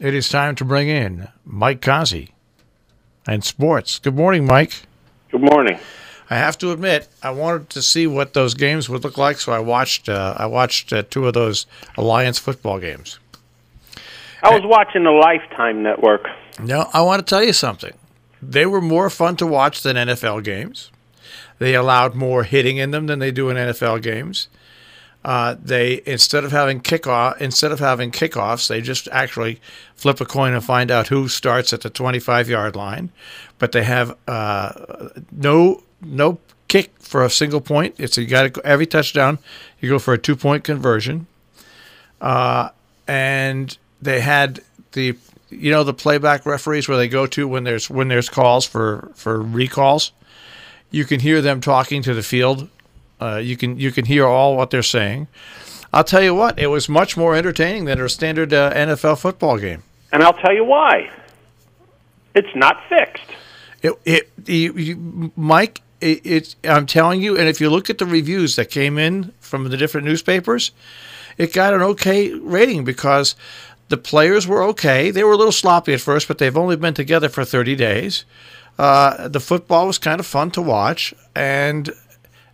It is time to bring in Mike Cozzi and sports. Good morning, Mike. Good morning. I have to admit, I wanted to see what those games would look like, so I watched two of those Alliance football games. I was watching the Lifetime Network. Now, I want to tell you something. They were more fun to watch than NFL games. They allowed more hitting in them than they do in NFL games. They instead of having kickoffs, they just actually flip a coin and find out who starts at the 25-yard line. But they have no kick for a single point. You got to go every touchdown. You go for a 2-point conversion, and they had the playback referees where they go to when there's calls for recalls. You can hear them talking to the field. You can hear all what they're saying. I'll tell you what, it was much more entertaining than a standard NFL football game. And I'll tell you why. It's not fixed. Mike, I'm telling you, and if you look at the reviews that came in from the different newspapers, it got an okay rating because the players were okay. They were a little sloppy at first, but they've only been together for 30 days. The football was kind of fun to watch, and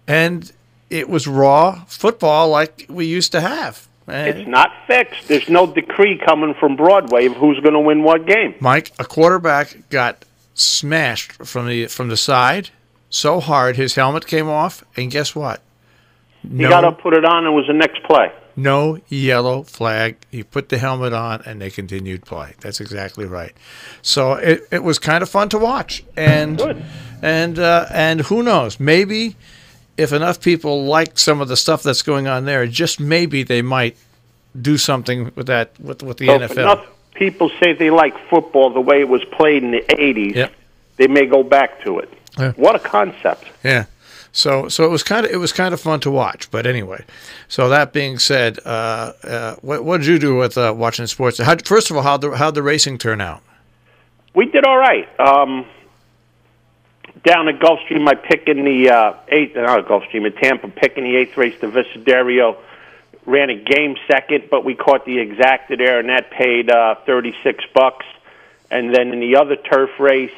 it was raw football like we used to have. It's not fixed. There's no decree coming from Broadway of who's going to win what game. Mike, a quarterback got smashed from the side so hard his helmet came off, and guess what? He got to put it on, and it was the next play. No yellow flag. He put the helmet on, and they continued play. That's exactly right. So it was kind of fun to watch, and good. And who knows? Maybe if enough people like some of the stuff that's going on there, just maybe they might do something with that with the NFL. If enough people say they like football the way it was played in the '80s, yep, they may go back to it. Yeah. What a concept! Yeah. So it was kind of fun to watch. But anyway, so that being said, what did you do with watching sports? First of all, how'd the racing turn out? We did all right. Down at Gulfstream, I pick in the Gulfstream at Tampa, picking the 8th race to Visaderio. Ran a game second, but we caught the exacta there, and that paid $36. And then in the other turf race,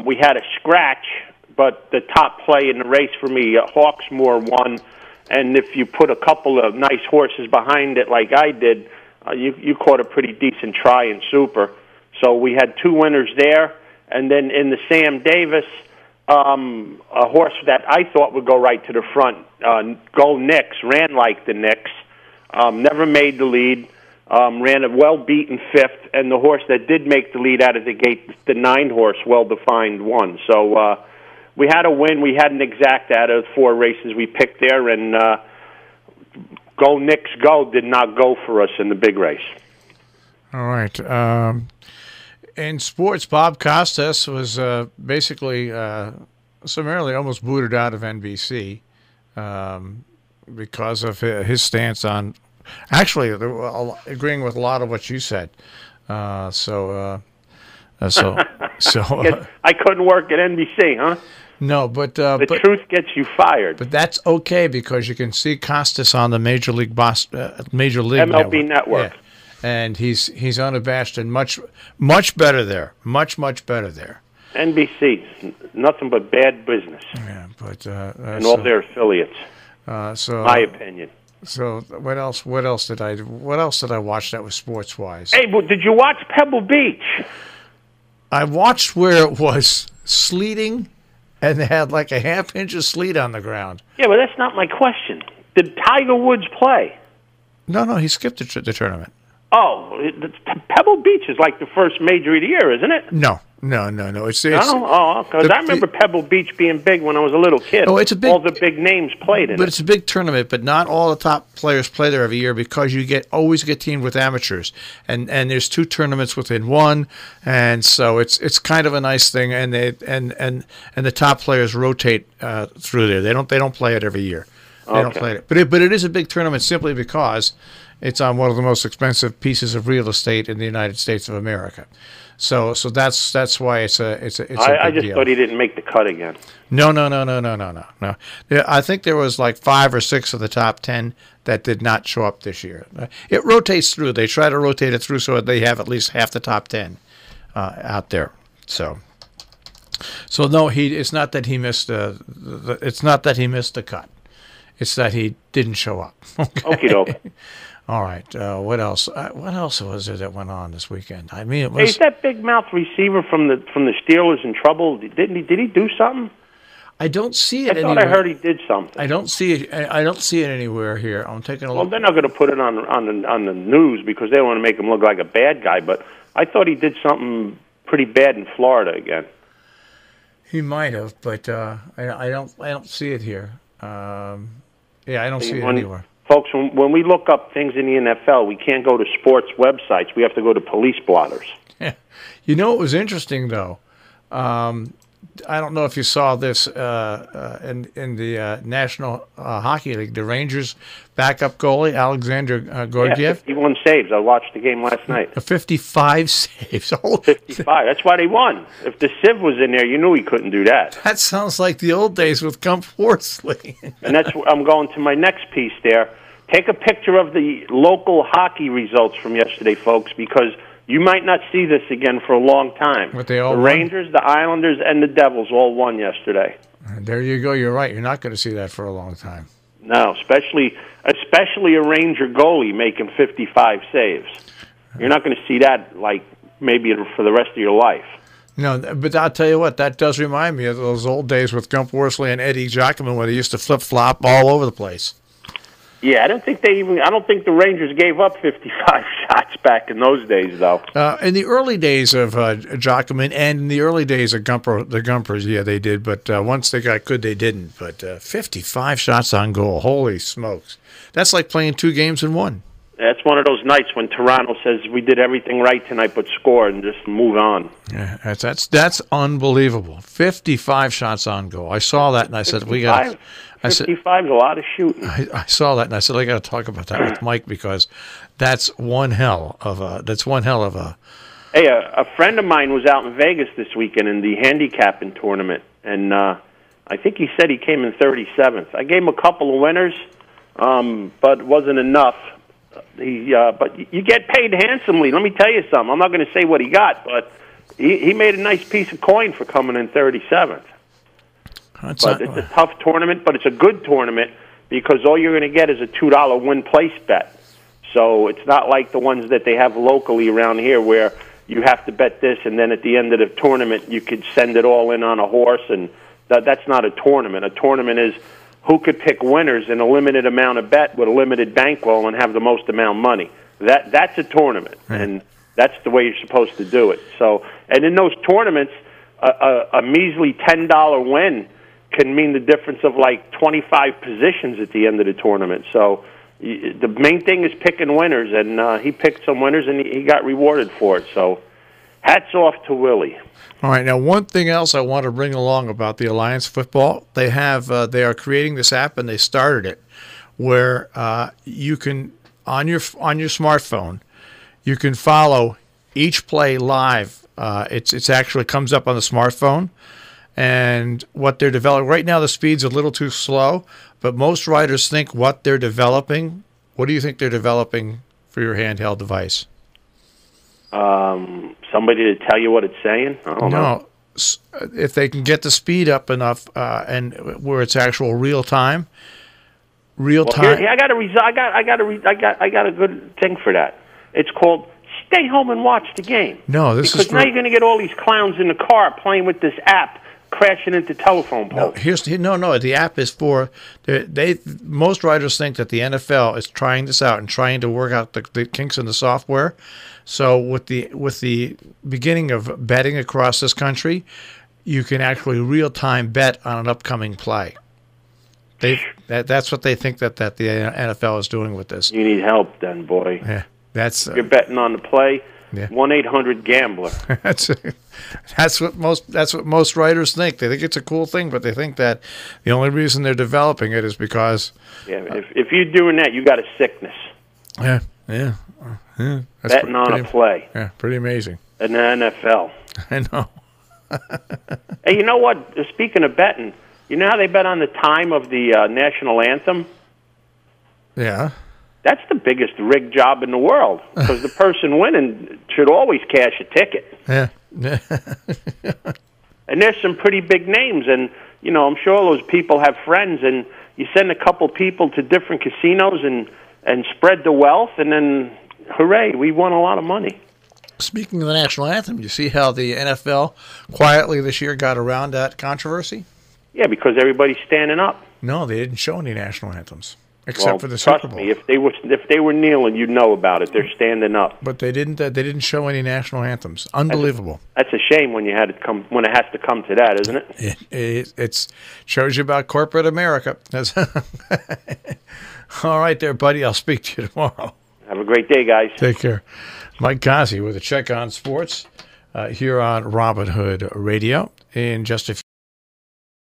we had a scratch. But the top play in the race for me, Hawksmoor won. And if you put a couple of nice horses behind it like I did, you caught a pretty decent try in Super. So we had two winners there. And then in the Sam Davis, a horse that I thought would go right to the front, Go Knicks, ran like the Knicks, never made the lead, ran a well-beaten 5th. And the horse that did make the lead out of the gate, the 9-horse, well-defined, won. So we had a win. We had an exact out of 4 races we picked there, and Go Knicks Go did not go for us in the big race. All right. In sports, Bob Costas was basically summarily almost booted out of NBC because of his stance on actually agreeing with a lot of what you said. So I couldn't work at NBC, huh? No, but the truth gets you fired. But that's okay because you can see Costas on the Major League MLB Network. Yeah. And he's unabashed and much better there. Much better there. NBC, nothing but bad business. Yeah, but and all their affiliates. So my opinion. So what else did I watch that was sports wise? Hey, well, did you watch Pebble Beach? I watched where it was sleeting, and they had like a half inch of sleet on the ground. Yeah, but that's not my question. Did Tiger Woods play? No, he skipped the tournament. Oh, Pebble Beach is like the first major of the year, isn't it? No. It's because I remember Pebble Beach being big when I was a little kid. Oh, it's a big. All the big names played in it. But it's a big tournament. But not all the top players play there every year because you always get teamed with amateurs, and there's 2 tournaments within one, and so it's kind of a nice thing. And the top players rotate through there. They don't play it every year. They don't play it. But it is a big tournament simply because It's on one of the most expensive pieces of real estate in the United States of America. So that's why it's a big I just deal. thought he didn't make the cut again. No. Yeah, I think there was like 5 or 6 of the top 10 that did not show up this year. It rotates through. They try to rotate it through so they have at least half the top 10 out there. So no, it's not that he missed it's not that he missed the cut. It's that he didn't show up. Okie doke. All right. What else? What else was there that went on this weekend? I mean, it was. Hey, is that big mouth receiver from the Steelers in trouble? Did he do something? I don't see it. I thought anywhere. I heard he did something. I don't see it. I don't see it anywhere here. I'm taking a look. Well, they're not going to put it on the news because they don't want to make him look like a bad guy. But I thought he did something pretty bad in Florida again. He might have, but I don't see it here. I don't see it anywhere. Folks, when we look up things in the NFL, we can't go to sports websites. We have to go to police blotters. Yeah. You know what was interesting, though? I don't know if you saw this in the National Hockey League. The Rangers' backup goalie, Alexander Gorgiev. Yeah, 51 saves. I watched the game last night. 55 saves. 55. That's why they won. If the Civ was in there, you knew he couldn't do that. That sounds like the old days with Gump Horsley. And I'm going to my next piece there. Take a picture of the local hockey results from yesterday, folks, because you might not see this again for a long time. But they all the won? Rangers, the Islanders, and the Devils all won yesterday. There you go. You're right. You're not going to see that for a long time. No, especially a Ranger goalie making 55 saves. You're not going to see that like maybe for the rest of your life. No, but I'll tell you what, that does remind me of those old days with Gump Worsley and Eddie Jockman where they used to flip-flop all over the place. Yeah, I don't think the Rangers gave up 55 shots back in those days, though. In the early days of Jockman and in the early days of the Gumpers, yeah, they did. But once they got good, they didn't. But 55 shots on goal, holy smokes. That's like playing 2 games in one. That's one of those nights when Toronto says, we did everything right tonight but score and just move on. Yeah, that's unbelievable. 55 shots on goal. I saw that, and I said, we got 55 is a lot of shooting. I saw that, and I said, I got to talk about that with Mike because that's one hell of a. Hey, a friend of mine was out in Vegas this weekend in the handicapping tournament, and I think he said he came in 37th. I gave him a couple of winners, but it wasn't enough. But you get paid handsomely. Let me tell you something. I'm not going to say what he got, but he made a nice piece of coin for coming in 37th. It's a tough tournament, but it's a good tournament because all you're going to get is a $2 win place bet. So it's not like the ones that they have locally around here where you have to bet this, and then at the end of the tournament you could send it all in on a horse, and that's not a tournament. A tournament is who could pick winners in a limited amount of bet with a limited bankroll and have the most amount of money. That's a tournament, and that's the way you're supposed to do it. So, and in those tournaments, a measly $10 win can mean the difference of like 25 positions at the end of the tournament. So the main thing is picking winners, and he picked some winners, and he got rewarded for it. So hats off to Willie. All right, now one thing else I want to bring along about the Alliance Football, they are creating this app, and they started it, where you can on your smartphone, you can follow each play live. It's actually comes up on the smartphone. And what they're developing right now, the speed's a little too slow, but most writers think what they're developing. What do you think they're developing for your handheld device? Somebody to tell you what it's saying? I don't know. If they can get the speed up enough, and where it's actual real time. Here, I got a good thing for that. It's called Stay Home and Watch the Game. No, because now you're going to get all these clowns in the car playing with this app, crashing into telephone poles. No. The app is for most writers think that the NFL is trying this out and trying to work out the kinks in the software. So with the beginning of betting across this country, you can actually real time bet on an upcoming play. That's what they think that the NFL is doing with this. You need help, then, boy. Yeah, you're betting on the play. Yeah. 1-800-GAMBLER. That's what most writers think. They think it's a cool thing, but they think that the only reason they're developing it is because if you're doing that, you got a sickness. Yeah. Yeah. Yeah. That's betting on a play. Yeah, pretty amazing. In the NFL. I know. Hey, you know what? Speaking of betting, you know how they bet on the time of the national anthem? Yeah. That's the biggest rig job in the world because the person winning should always cash a ticket. Yeah. And there's some pretty big names, and you know, I'm sure those people have friends, and you send a couple people to different casinos and spread the wealth, and then hooray, we won a lot of money. Speaking of the national anthem, you see how the NFL quietly this year got around that controversy? Yeah, because everybody's standing up. No, they didn't show any national anthems except for the Super Bowl. Trust me, if they were kneeling, you'd know about it. They're standing up. But they didn't. They didn't show any national anthems. Unbelievable. That's a shame when it has to come to that, isn't it? It shows you about corporate America. All right, there, buddy. I'll speak to you tomorrow. Have a great day, guys. Take care. Mike Cozzi with a check on sports here on Robin Hood Radio in just a few.